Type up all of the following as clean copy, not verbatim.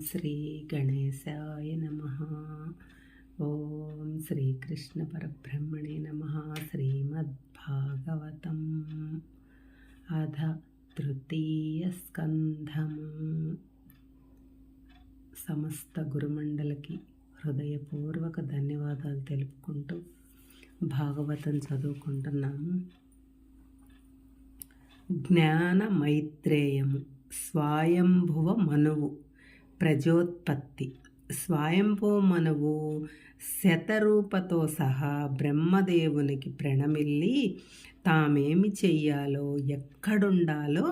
శ్రీ గణేశాయ నమః. ఓం శ్రీకృష్ణ పరబ్రహ్మణే నమః. శ్రీమద్భాగవతం అథ తృతీయ స్కంధము. సమస్త గురుమండలికి హృదయపూర్వక ధన్యవాదాలు తెలుపుకుంటూ భాగవతం చదువుకుంటున్నాము. జ్ఞాన మైత్రేయము. స్వయంభువ మనువు ప్రజోత్పత్తి. స్వయంభువ మనువు శతరూపతో సహా బ్రహ్మదేవునికి ప్రణమిల్లి తామేమి చెయ్యాలో ఎక్కడుండాలో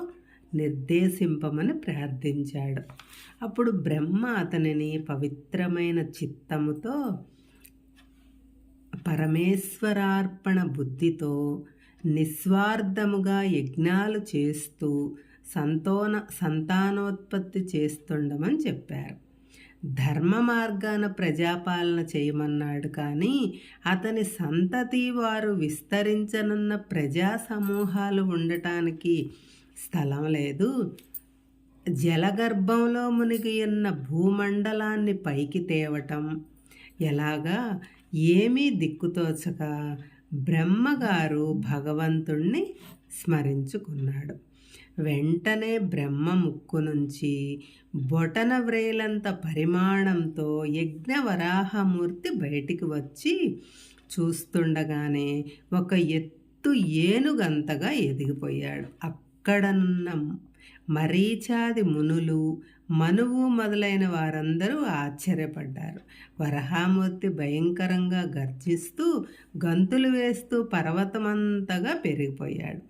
నిర్దేశింపమని ప్రార్థించాడు. అప్పుడు బ్రహ్మ అతనిని పవిత్రమైన చిత్తముతో పరమేశ్వరార్పణ బుద్ధితో నిస్వార్థముగా యజ్ఞాలు చేస్తూ సంతానోత్పత్తి చేస్తుండమని చెప్పారు. ధర్మ మార్గాన ప్రజాపాలన చేయమన్నాడు. కానీ అతని సంతతి వారు విస్తరించనున్న ప్రజా సమూహాలు ఉండటానికి స్థలం లేదు. జలగర్భంలో మునిగి ఉన్న భూమండలాన్ని పైకి తేవటం ఎలాగా ఏమీ దిక్కుతోచక బ్రహ్మగారు భగవంతుణ్ణి స్మరించుకున్నాడు. వెంటనే బ్రహ్మ ముక్కు నుంచి బొటన వ్రేలంత పరిమాణంతో యజ్ఞవరాహమూర్తి బయటికి వచ్చి చూస్తుండగానే ఒక ఎత్తు ఏనుగంతగా ఎదిగిపోయాడు. అక్కడనున్న మరీచాది మునులు, మనువు మొదలైన వారందరూ ఆశ్చర్యపడ్డారు. వరాహమూర్తి భయంకరంగా గర్జిస్తూ గంతులు వేస్తూ పర్వతమంతగా పెరిగిపోయాడు.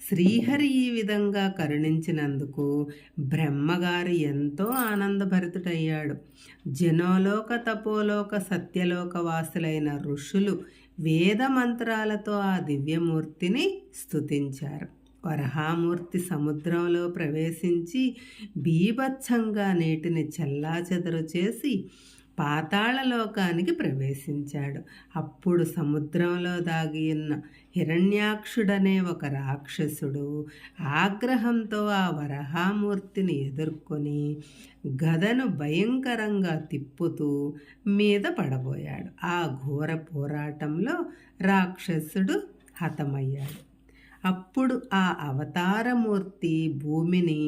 శ్రీహరి ఈ విధంగా కరుణించినందుకు బ్రహ్మగారు ఎంతో ఆనందభరితుడయ్యాడు. జనోలోక, తపోలోక, సత్యలోక వాసులైన ఋషులు వేద మంత్రాలతో ఆ దివ్యమూర్తిని స్తుతించారు. వరాహమూర్తి సముద్రంలో ప్రవేశించి బీభత్సంగా నీటిని చెల్లాచెదరు చేసి పాతాళలోకానికి ప్రవేశించాడు. అప్పుడు సముద్రంలో దాగి ఉన్న హిరణ్యాక్షుడనే ఒక రాక్షసుడు ఆగ్రహంతో ఆ వరాహమూర్తిని ఎదుర్కొని గదను భయంకరంగా తిప్పుతూ మీద పడబోయాడు. ఆ ఘోర పోరాటంలో రాక్షసుడు హతమయ్యాడు. అప్పుడు ఆ అవతారమూర్తి భూమిని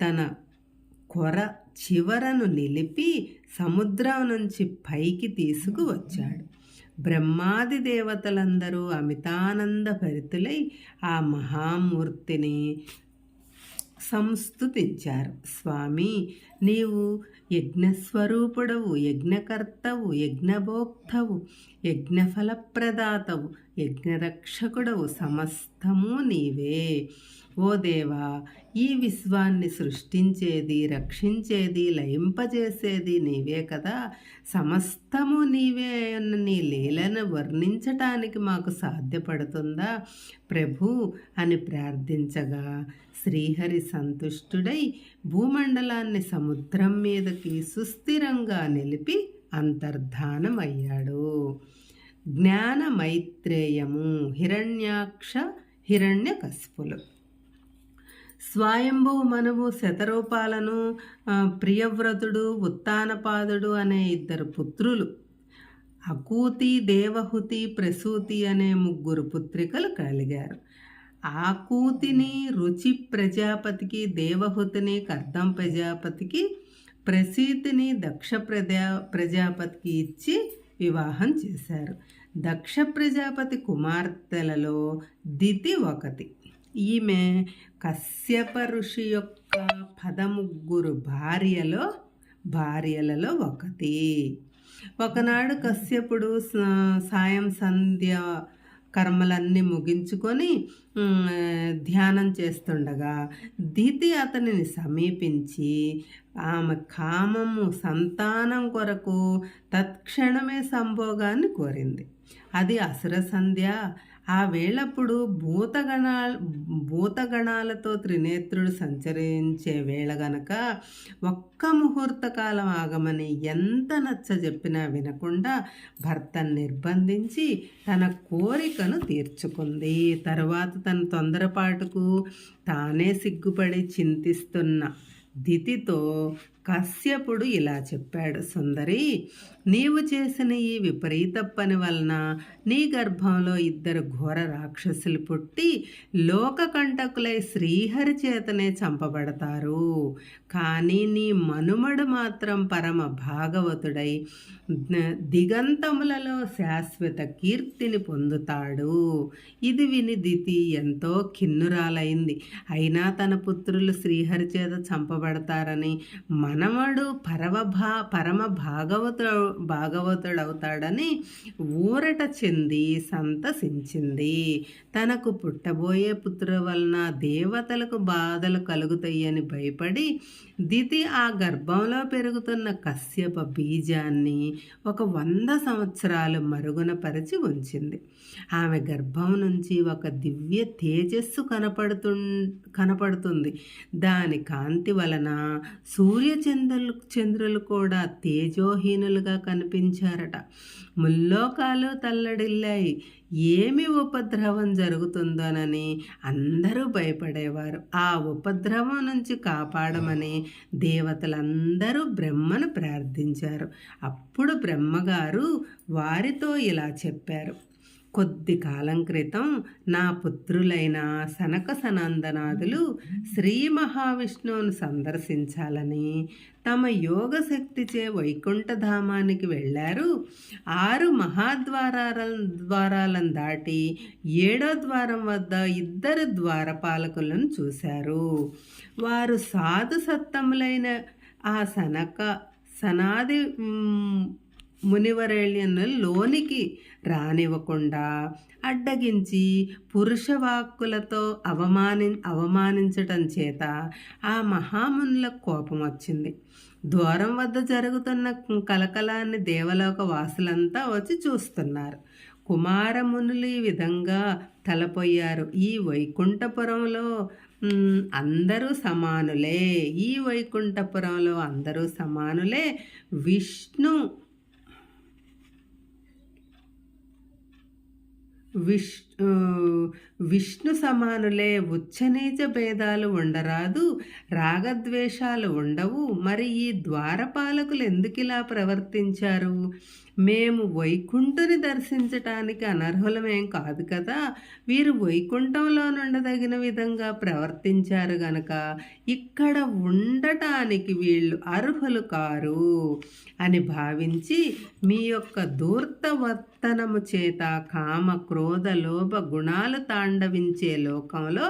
తన కొర చివరను నిలిపి సముద్రం నుంచి పైకి తీసుకువచ్చాడు. బ్రహ్మాది దేవతలందరూ అమితానంద భరితులై ఆ మహామూర్తిని సంస్తుతించారు. స్వామి, నీవు యజ్ఞస్వరూపుడవు, యజ్ఞకర్తవు, యజ్ఞభోక్తవు, యజ్ఞఫలప్రదాతవు, యజ్ఞరక్షకుడవు, సమస్తము నీవే. ఓ దేవా, ఈ విశ్వాన్ని సృష్టించేది, రక్షించేది, లయింపజేసేది నీవే కదా. సమస్తము నీవే అన్న నీ లీలను వర్ణించటానికి మాకు సాధ్యపడుతుందా ప్రభు అని ప్రార్థించగా శ్రీహరి సంతుష్టుడై భూమండలాన్ని సముద్రం మీదకి సుస్థిరంగా నిలిపి అంతర్ధానమయ్యాడు. జ్ఞాన మైత్రేయము. హిరణ్యాక్ష, హిరణ్యకశిపులు. స్వయంభువ మనువు శతరూపాలను, ప్రియవ్రతుడు, ఉత్తానపాదుడు అనే ఇద్దరు పుత్రులు, అకూతి, దేవహుతి, ప్రసూతి అనే ముగ్గురు పుత్రికలు కలిగారు. ఆకూతిని రుచి ప్రజాపతికి, దేవహుతిని కర్దం ప్రజాపతికి, ప్రసూతిని దక్ష ప్రజాపతికి ఇచ్చి వివాహం చేశారు. దక్ష ప్రజాపతి కుమార్తెలలో దితి ఒకటి. ఈమె కశ్యప ఋషి యొక్క 13 భార్యలలో ఒకటి. ఒకనాడు కశ్యపుడు సాయం సంధ్య కర్మలన్నీ ముగించుకొని ధ్యానం చేస్తుండగా దితి అతనిని సమీపించి ఆమె కామము, సంతానం కొరకు తత్క్షణమే సంభోగాన్ని కోరింది. అది అసుర సంధ్య. ఆ వేళప్పుడు భూతగణాలతో త్రినేత్రుడు సంచరించే వేళ గనక ఒక్క ముహూర్త కాలం ఆగమని ఎంత నచ్చ చెప్పినా వినకుండా భర్తను నిర్బంధించి తన కోరికను తీర్చుకుంది. తరువాత తన తొందరపాటుకు తానే సిగ్గుపడి చింతిస్తున్న దితితో కశ్యపుడు ఇలా చెప్పాడు, సుందరి, నీవు చేసిన ఈ విపరీత పని వలన నీ గర్భంలో 2 ఘోర రాక్షసులు పుట్టి లోకకంటకులై శ్రీహరి చేతనే చంపబడతారు. కానీ నీ మనుమడు మాత్రం పరమ భాగవతుడై దిగంతములలో శాశ్వత కీర్తిని పొందుతాడు. ఇది విని దితి ఎంతో ఖిన్నురాలైంది. అయినా తన పుత్రులు శ్రీహరి చేత చంపబడతారని, మనవడు పరమ భాగవతుడవుతాడని ఊరట చెంది సంతసించింది. తనకు పుట్టబోయే పుత్రుల వలన దేవతలకు బాధలు కలుగుతాయని భయపడి దితి ఆ గర్భంలో పెరుగుతున్న కశ్యప బీజాన్ని 100 సంవత్సరాలు మరుగున పరిచి ఉంచింది. ఆమె గర్భం నుంచి ఒక దివ్య తేజస్సు కనపడుతుంది. దాని కాంతి వలన చంద్రులు కూడా తేజోహీనులుగా కనిపించారట. ముల్లోకాలు తల్లడిల్లాయి. ఏమి ఉపద్రవం జరుగుతుందోనని అందరూ భయపడేవారు. ఆ ఉపద్రవం నుంచి కాపాడమని దేవతలందరూ బ్రహ్మను ప్రార్థించారు. అప్పుడు బ్రహ్మగారు వారితో ఇలా చెప్పారు, కొద్ది కాలం క్రితం నా పుత్రులైన సనక సనందనాదులు శ్రీ మహావిష్ణువును సందర్శించాలని తమ యోగశక్తిచే వైకుంఠధామానికి వెళ్ళారు. 6 మహాద్వారాలను దాటి 7వ ద్వారం వద్ద 2 ద్వారపాలకులను చూశారు. వారు సాధు సత్తములైన ఆ సనాది మునివరేళ్యను లోనికి రానివ్వకుండా అడ్డగించి పురుషవాక్కులతో అవమానించటం చేత ఆ మహామునులకు కోపం వచ్చింది. ద్వారం వద్ద జరుగుతున్న కలకలాన్ని దేవలోక వాసులంతా వచ్చి చూస్తున్నారు. కుమారమునులు ఈ విధంగా తలపోయారు, ఈ వైకుంఠపురంలో అందరూ సమానులే, ఈ వైకుంఠపురంలో అందరూ సమానులే, విష్ణు సమానులే, ఉచ్చనీచ భేదాలు ఉండరాదు, రాగద్వేషాలు ఉండవు. మరి ఈ ద్వారపాలకులు ఎందుకిలా ప్రవర్తించారు? మేము వైకుంఠుని దర్శించటానికి అనర్హులమేం కాదు కదా. వీరు వైకుంఠంలో నుండదగిన విధంగా ప్రవర్తించారు గనక ఇక్కడ ఉండటానికి వీళ్ళు అర్హులు కారు అని భావించి మీ యొక్క ధూర్తవర్తనము చేత కామ క్రోధ లోభ గుణాలు తాండవించే లోకంలో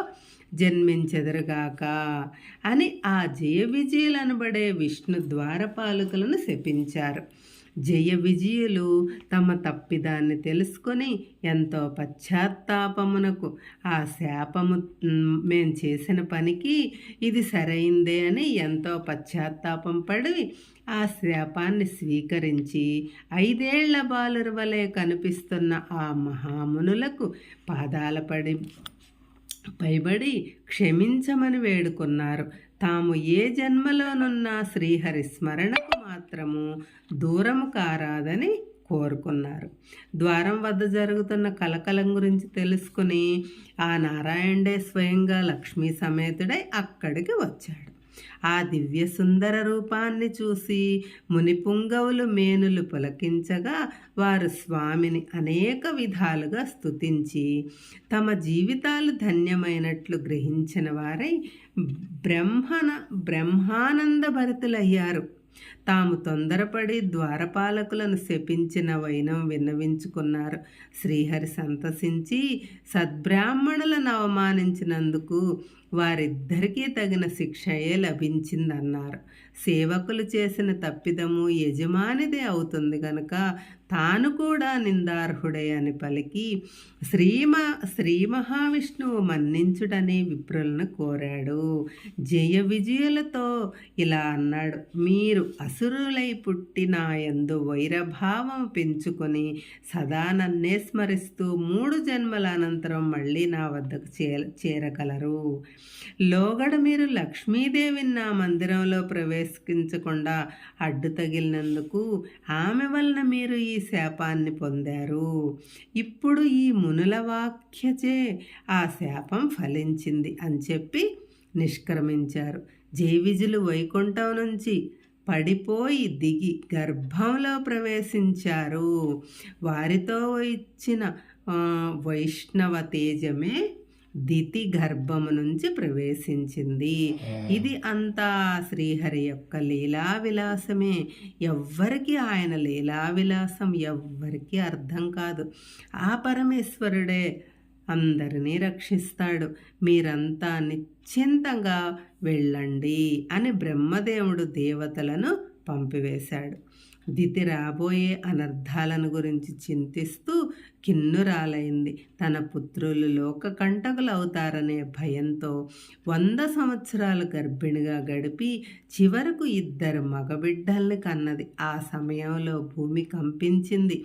జన్మించెదరుగాక అని ఆ జయ విజయులనబడే విష్ణు ద్వారపాలకులను శపించారు. జయ విజయులు తమ తప్పిదాన్ని తెలుసుకొని ఎంతో పశ్చాత్తాపమునకు ఆ శాపము మేం చేసిన పనికి ఇది సరైందే అని ఎంతో పశ్చాత్తాపం పడి ఆ శాపాన్ని స్వీకరించి 5 ఏళ్ల బాలుర వలె కనిపిస్తున్న ఆ మహామునులకు పాదాల పైబడి క్షమించమని వేడుకున్నారు. తాము ఏ జన్మలోనున్న శ్రీహరి స్మరణకు మాత్రము దూరము కారాదని కోరుకున్నారు. ద్వారం వద్ద జరుగుతున్న కలకలం గురించి తెలుసుకుని ఆ నారాయణుడే స్వయంగా లక్ష్మీ సమేతుడై అక్కడికి వచ్చాడు. ఆ దివ్య సుందర రూపాన్ని చూసి మునిపుంగవులు మేనులు పులకించగా వారు స్వామిని అనేక విధాలుగా స్తుతించి తమ జీవితాలు ధన్యమైనట్లు గ్రహించిన వారై బ్రహ్మానందభరితులయ్యారు. తాము తొందరపడి ద్వారపాలకులను శపించిన వైనం విన్నవించుకున్నారు. శ్రీహరి సంతసించి సద్బ్రాహ్మణులను అవమానించినందుకు వారిద్దరికీ తగిన శిక్షయే లభించిందన్నారు. సేవకులు చేసిన తప్పిదము యజమానిదే అవుతుంది గనుక తాను కూడా నిందార్హుడే అని పలికి శ్రీ మహావిష్ణువు మన్నించుడని విప్రులను కోరాడు. జయ విజయులతో ఇలా అన్నాడు, మీరు అసురులై పుట్టి నా యందు వైరభావం పెంచుకొని సదా నన్నే స్మరిస్తూ 3 జన్మల అనంతరం మళ్ళీ నా వద్దకు చేరగలరు. లోగడ మీరు లక్ష్మీదేవిని నా మందిరంలో ప్రవేశించకుండా అడ్డు తగిలినందుకు ఆమె వలన మీరు ఈ శాపాన్ని పొందారు. ఇప్పుడు ఈ మునుల వాక్యచే ఆ శాపం ఫలించింది అని చెప్పి నిష్క్రమించారు. జైవిజులు వైకుంఠం నుంచి పడిపోయి దిగి గర్భంలో ప్రవేశించారు. వారితో ఇచ్చిన వైష్ణవ తేజమే దితి గర్భము నుంచి ప్రవేశించింది. ఇది అంతా శ్రీహరి యొక్క లీలా విలాసమే. ఎవ్వరికి ఆయన లీలా విలాసం ఎవ్వరికి అర్థం కాదు. ఆ పరమేశ్వరుడే అందరినీ రక్షిస్తాడు. మీరంతా నిశ్చింతంగా వెళ్ళండి అని బ్రహ్మదేవుడు దేవతలను పంపివేశాడు. దితి రాబోయే అనర్థాలను గురించి చింతిస్తూ కిన్నురాలైంది. తన పుత్రులు లోకకంటకులవుతారనే భయంతో 100 సంవత్సరాలు గర్భిణిగా గడిపి చివరకు 2 మగబిడ్డల్ని కన్నది. ఆ సమయంలో భూమి కంపించింది.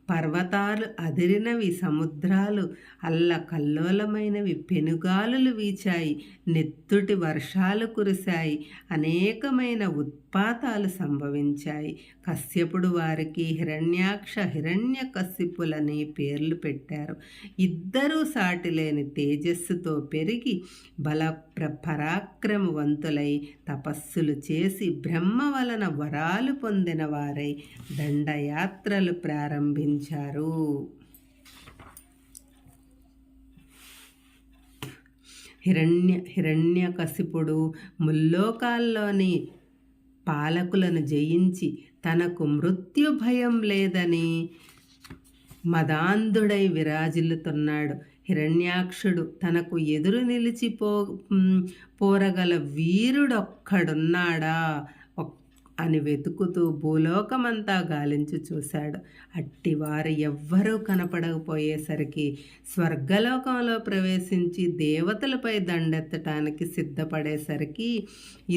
పర్వతాలు అదిరినవి, సముద్రాలు అల్లకల్లోలమైనవి, పెనుగాలులు వీచాయి, నెత్తుటి వర్షాలు కురిశాయి, అనేకమైన ఉత్పాతాలు సంభవించాయి. కశ్యపుడు వారికి హిరణ్యాక్ష, హిరణ్యకశిపులని పేర్లు పెట్టారు. ఇద్దరూ సాటిలేని తేజస్సుతో పెరిగి బల పరాక్రమవంతులై తపస్సులు చేసి బ్రహ్మ వలన వరాలు పొందిన వారై దండయాత్రలు ప్రారంభించారు. హిరణ్యకశిపుడు ముల్లోకాల్లోని పాలకులను జయించి తనకు మృత్యు భయం లేదని మదాంధుడై విరాజిల్లుతున్నాడు. హిరణ్యాక్షుడు తనకు ఎదురు నిలిచి పోరగల వీరుడొక్కడున్నాడా అని వెతుకుతూ భూలోకమంతా గాలించి చూశాడు. అట్టివారు ఎవ్వరూ కనపడకపోయేసరికి స్వర్గలోకంలో ప్రవేశించి దేవతలపై దండెత్తటానికి సిద్ధపడేసరికి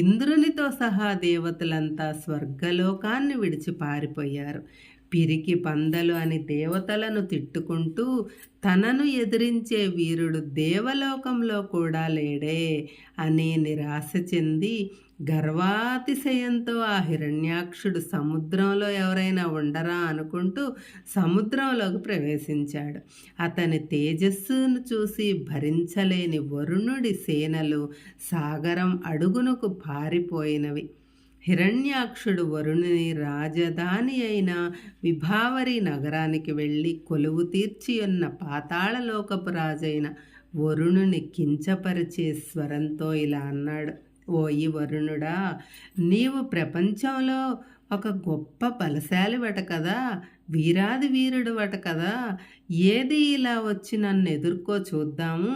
ఇంద్రునితో సహా దేవతలంతా స్వర్గలోకాన్ని విడిచి పారిపోయారు. పిరికి పందలు అని దేవతలను తిట్టుకుంటూ తనను ఎదిరించే వీరుడు దేవలోకంలో కూడా లేడే అని నిరాశ చెంది గర్వాతిశయంతో ఆ హిరణ్యాక్షుడు సముద్రంలో ఎవరైనా ఉండరా అనుకుంటూ సముద్రంలోకి ప్రవేశించాడు. అతని తేజస్సును చూసి భరించలేని వరుణుడి సేనలు సాగరం అడుగునకు పారిపోయినవి. హిరణ్యాక్షుడు వరుణుని రాజధాని అయిన విభావరి నగరానికి వెళ్ళి కొలువు తీర్చి ఉన్న పాతాళలోకపు రాజైన వరుణుని కించపరిచే స్వరంతో ఇలా అన్నాడు. ఓయి వరుణుడా, నీవు ప్రపంచంలో ఒక గొప్ప బలశాలివట కదా, వీరాది వీరుడువట కదా. ఏది ఇలా వచ్చి నన్ను ఎదుర్కో చూద్దాము.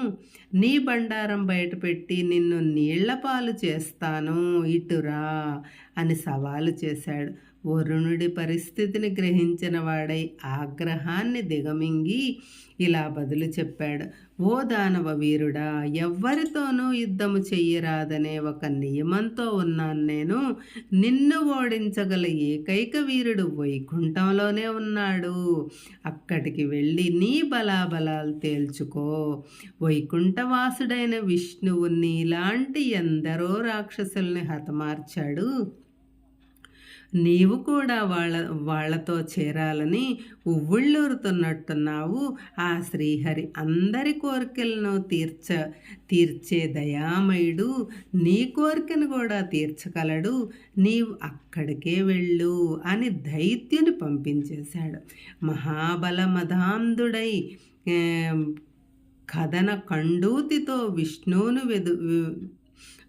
నీ బండారం బయటపెట్టి నిన్ను నీళ్లపాలు చేస్తాను, ఇటురా అని సవాలు చేశాడు. వరుణుడి పరిస్థితిని గ్రహించిన వాడై ఆగ్రహాన్ని దిగమింగి ఇలా బదులు చెప్పాడు. ఓ దానవ వీరుడా, ఎవ్వరితోనూ యుద్ధము చెయ్యరాదనే ఒక నియమంతో ఉన్నాను నేను. నిన్ను ఓడించగల ఏకైక వీరుడు వైకుంఠంలోనే ఉన్నాడు. అక్కడికి వెళ్ళి నీ బలాబలాలు తేల్చుకో. వైకుంఠవాసుడైన విష్ణువు నీలాంటి ఎందరో రాక్షసుల్ని హతమార్చాడు. నీవు కూడా వాళ్లతో చేరాలని ఉవ్విళ్ళూరుతున్నట్టున్నావు. ఆ శ్రీహరి అందరి కోరికలను తీర్చే దయామయుడు. నీ కోరికను కూడా తీర్చగలడు. నీవు అక్కడికే వెళ్ళు అని దైత్యుని పంపించేశాడు. మహాబల మదాంధుడై కథన కండూతితో విష్ణువును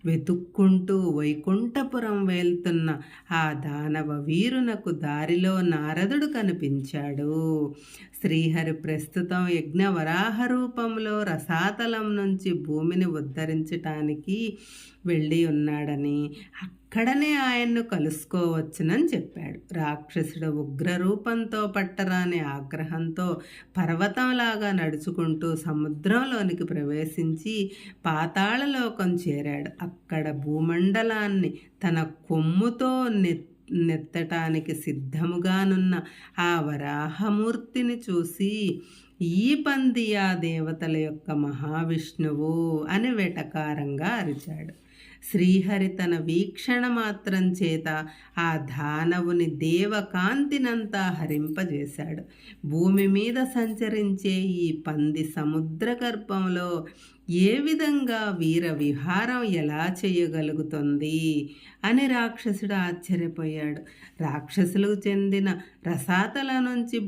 వెతుక్కుంటూ వైకుంఠపురం వెళ్తున్న ఆ దానవ వీరునకు దారిలో నారదుడు కనిపించాడు. శ్రీహరి ప్రస్తుతం యజ్ఞవరాహ రూపంలో రసాతలం నుంచి భూమిని ఉద్ధరించటానికి వెళ్ళి ఉన్నాడని, అక్కడనే ఆయన్ను కలుసుకోవచ్చునని చెప్పాడు. రాక్షసుడు ఉగ్రరూపంతో పట్టరాని ఆగ్రహంతో పర్వతంలాగా నడుచుకుంటూ సముద్రంలోనికి ప్రవేశించి పాతాళలోకం చేరాడు. అక్కడ భూమండలాన్ని తన కొమ్ముతో నెత్తటానికి సిద్ధముగానున్న ఆ వరాహమూర్తిని చూసి, ఈ పందియా దేవతల యొక్క మహావిష్ణువు అని వెటకారంగా అరిచాడు. శ్రీహరి తన వీక్షణ మాత్రం చేత ఆ దానవుని దేవకాంతినంతా హరింపజేశాడు. భూమి మీద సంచరించే ఈ పంది సముద్ర గర్భంలో ఏ విధంగా వీర విహారం ఎలా చేయగలుగుతుంది అని రాక్షసుడు ఆశ్చర్యపోయాడు. రాక్షసులకు చెందిన రసాతల నుంచి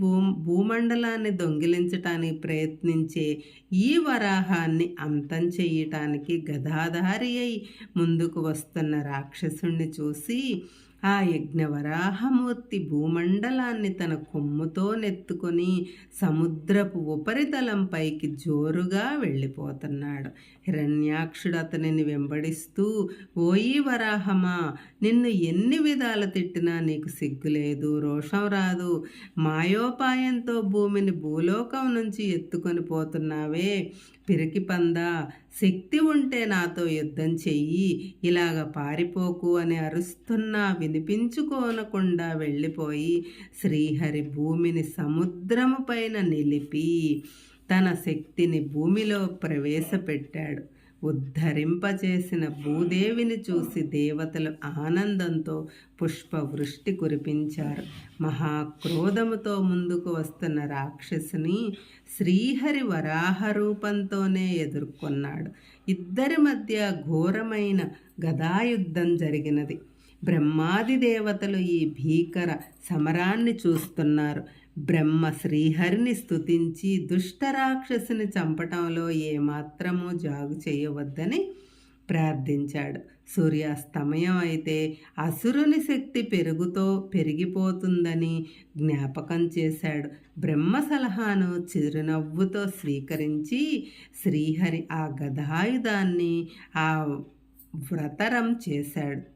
భూమండలాన్ని దొంగిలించటానికి ప్రయత్నించే ఈ వరాహాన్ని అంతం చెయ్యటానికి గదాధారి అయి ముందుకు వస్తున్న రాక్షసుణ్ణి చూసి ఆ యజ్ఞవరాహమూర్తి భూమండలాన్ని తన కొమ్ముతో నెత్తుకొని సముద్రపు ఉపరితలంపైకి జోరుగా వెళ్ళిపోతున్నాడు. హిరణ్యాక్షుడు అతనిని వెంబడిస్తూ, ఓయి వరాహమా, నిన్ను ఎన్ని విధాలు తిట్టినా నీకు సిగ్గులేదు, రోషం రాదు. మాయోపాయంతో భూమిని భూలోకం నుంచి ఎత్తుకొని పోతున్నావే, పిరికి పందా, శక్తి ఉంటే నాతో యుద్ధం చెయ్యి, ఇలాగ పారిపోకు అని అరుస్తున్నా వినిపించుకోనకుండా వెళ్ళిపోయి శ్రీహరి భూమిని సముద్రము పైన నిలిపి తన శక్తిని భూమిలో ప్రవేశపెట్టాడు. ఉద్ధరింపచేసిన భూదేవిని చూసి దేవతలు ఆనందంతో పుష్పవృష్టి కురిపించారు. మహాక్రోధముతో ముందుకు వస్తున్న రాక్షసుని శ్రీహరి వరాహ రూపంతోనే ఎదుర్కొన్నాడు. ఇద్దరి మధ్య ఘోరమైన గదాయుద్ధం జరిగినది. బ్రహ్మాది దేవతలు ఈ భీకర సమరాన్ని చూస్తున్నారు. బ్రహ్మ శ్రీహరిని స్తుతించి దుష్టరాక్షసుని చంపటంలో ఏమాత్రమూ జాగు చేయవద్దని ప్రార్థించాడు. సూర్యాస్తమయం అయితే అసురుని శక్తి పెరిగిపోతుందని జ్ఞాపకం చేశాడు. బ్రహ్మ సలహాను చిరునవ్వుతో స్వీకరించి శ్రీహరి ఆ గదాయుధాన్ని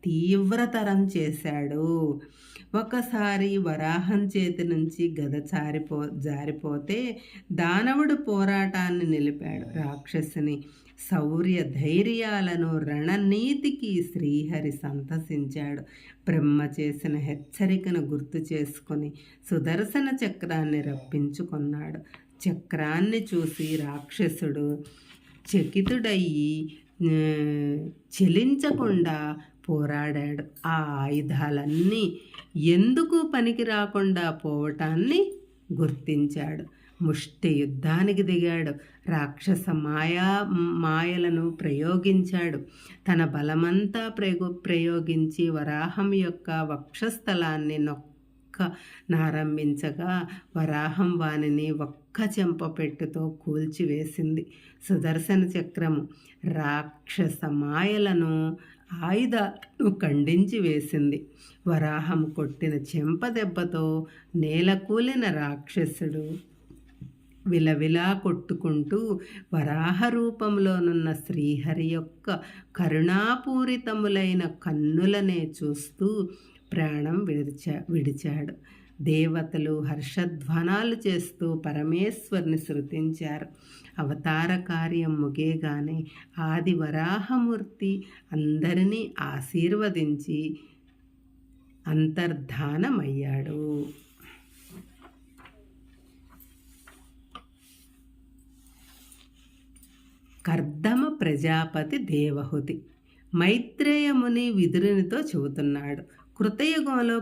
తీవ్రతరం చేశాడు. ఒకసారి వరాహం చేతి నుంచి గద జారిపోతే దానవుడు పోరాటాన్ని నిలిపాడు. రాక్షసుని శౌర్య ధైర్యాలను రణనీతికి శ్రీహరి సంతసించాడు. బ్రహ్మ చేసిన హెచ్చరికను గుర్తు చేసుకొని సుదర్శన చక్రాన్ని రప్పించుకున్నాడు. చక్రాన్ని చూసి రాక్షసుడు చకితుడయ్యి చెలించకుండా పోరాడాడు. ఆ ఆయుధాలన్నీ ఎందుకు పనికి రాకుండా పోవటాన్ని గుర్తించాడు. ముష్టి యుద్ధానికి దిగాడు. రాక్షస మాయలను ప్రయోగించాడు. తన బలమంతా ప్రయోగించి వరాహం యొక్క వక్షస్థలాన్ని నారంభించగా వరాహం వానిని ఒక్క చెంపపెట్టుతో కూల్చివేసింది. సుదర్శన చక్రము రాక్షస మాయలను ఆయుధాలను ఖండించి వేసింది. వరాహం కొట్టిన చెంపదెబ్బతో నేలకూలిన రాక్షసుడు విలవిలా కొట్టుకుంటూ వరాహ రూపంలోనున్న శ్రీహరి యొక్క కరుణాపూరితములైన కన్నులనే చూస్తూ ప్రాణం విడిచాడు. దేవతలు హర్షధ్వానాలు చేస్తూ పరమేశ్వరుని స్తుతించారు. అవతార కార్యం ముగియగానే ఆది వరాహమూర్తి అందరినీ ఆశీర్వదించి అంతర్ధానమయ్యాడు. కర్దమ ప్రజాపతి దేవహుతి. మైత్రేయ ముని విదురునితో చెబుతున్నాడు. కృతయుగంలో